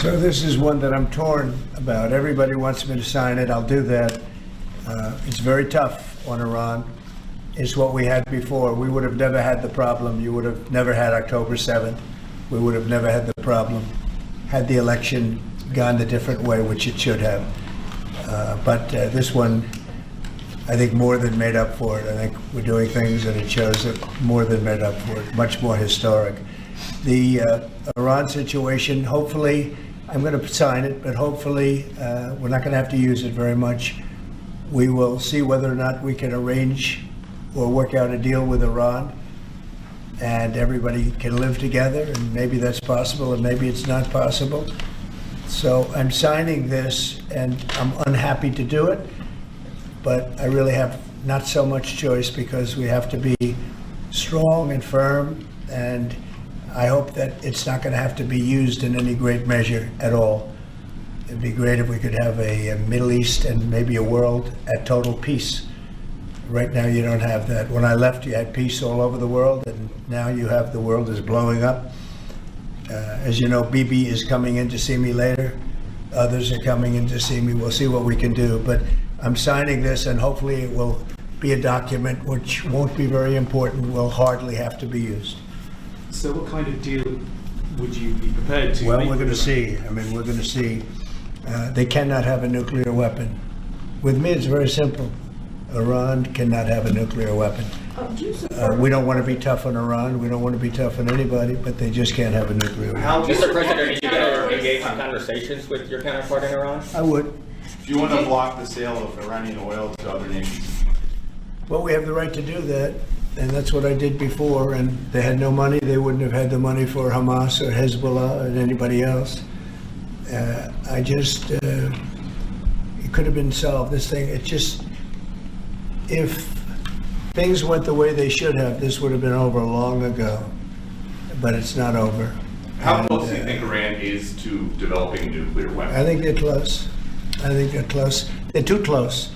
So this is one that I'm torn about. Everybody wants me to sign it. I'll do that. It's very tough on Iran. It's what we had before. We would have never had the problem. You would have never had October 7th. We would have never had the problem had the election gone the different way, which it should have. But this one, I think, more than made up for it. I think we're doing things and it shows that more than made up for it, much more historic. The Iran situation, hopefully, I'm going to sign it, but hopefully we're not going to have to use it very much. We will see whether or not we can arrange or work out a deal with Iran and everybody can live together, and maybe that's possible and maybe it's not possible. So I'm signing this and I'm unhappy to do it, but I really have not so much choice because we have to be strong and firm, and I hope that it's not going to have to be used in any great measure at all. It'd be great if we could have a Middle East and maybe a world at total peace. Right now you don't have that. When I left, you had peace all over the world, and now you have the world is blowing up. As you know, Bibi is coming in to see me later. Others are coming in to see me. We'll see what we can do. But I'm signing this, and hopefully it will be a document which won't be very important, will hardly have to be used. So what kind of deal would you be prepared to make? Well, we're going to see. I mean, we're going to see. They cannot have a nuclear weapon. With me, it's very simple. Iran cannot have a nuclear weapon. We don't want to be tough on Iran. We don't want to be tough on anybody, but they just can't have a nuclear weapon. Mr. President, are you going to engage in conversations with your counterpart in Iran? I would. Do you want to block the sale of Iranian oil to other nations? Well, we have the right to do that, and that's what I did before, and they had no money. They wouldn't have had the money for Hamas or Hezbollah or anybody else. It could have been solved. This thing, it just, if things went the way they should have, this would have been over long ago, but it's not over. How close do you think Iran is to developing a nuclear weapon? I think they're close. I think they're close. They're too close.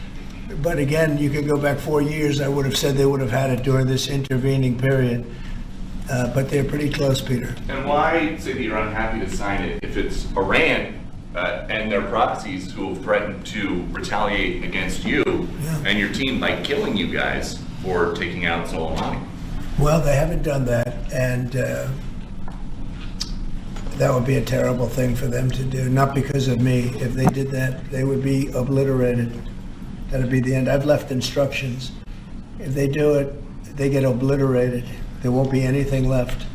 But again, you could go back 4 years, I would have said they would have had it during this intervening period. But they're pretty close, Peter. And why say that you're unhappy to sign it if it's Iran and their proxies who have threatened to retaliate against you and your team by killing you guys for taking out Soleimani? Well, they haven't done that, and that would be a terrible thing for them to do, not because of me. If they did that, they would be obliterated. That would be the end. I've left instructions. If they do it, they get obliterated. There won't be anything left.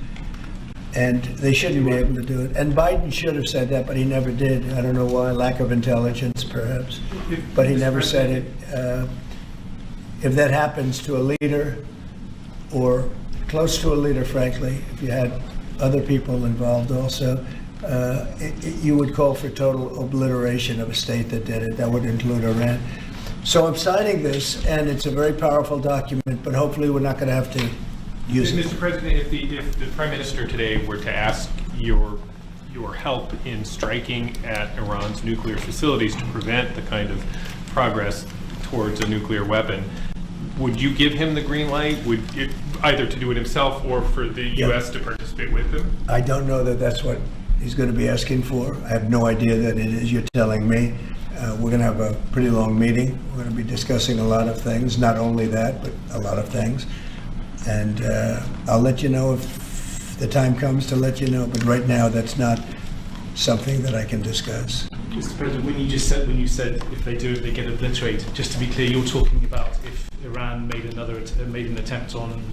And they shouldn't be able to do it. And Biden should have said that, but he never did. I don't know why, lack of intelligence perhaps. But he never said it. If that happens to a leader, or close to a leader, frankly, if you had other people involved also, you would call for total obliteration of a state that did it. That would include Iran. So I'm signing this, and it's a very powerful document, but hopefully we're not going to have to use it. Mr. President, if the Prime Minister today were to ask your help in striking at Iran's nuclear facilities to prevent the kind of progress towards a nuclear weapon, would you give him the green light? Would it, either to do it himself or for the U.S. to participate with him? I don't know that that's what he's going to be asking for. I have no idea that it is. You're telling me. We're going to have a pretty long meeting. We're going to be discussing a lot of things, not only that, but a lot of things. And I'll let you know if the time comes to let you know. But right now, that's not something that I can discuss. Mr. President, when you said if they do it, they get obliterated. Just to be clear, you're talking about if Iran made an attempt on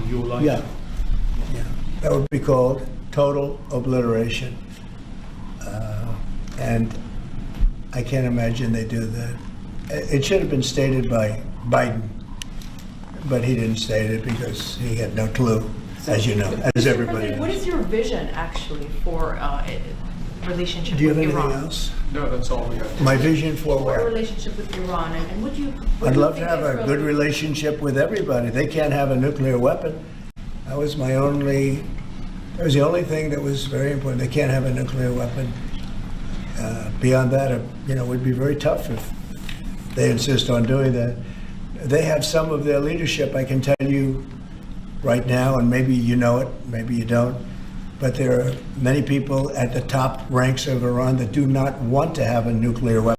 your life. Yeah, that would be called total obliteration. And I can't imagine they do that. It should have been stated by Biden, but he didn't state it because he had no clue, as you know, as everybody knows. What is your vision, actually, for relationship Do you have with anything Iran? else? No, that's all we have. My vision for For a what? relationship with Iran, and would you? I'd love to have a good relationship with everybody. They can't have a nuclear weapon. That was the only thing that was very important. They can't have a nuclear weapon. Beyond that, it would be very tough if they insist on doing that. They have some of their leadership, I can tell you right now, and maybe you know it, maybe you don't. but there are many people at the top ranks of Iran that do not want to have a nuclear weapon.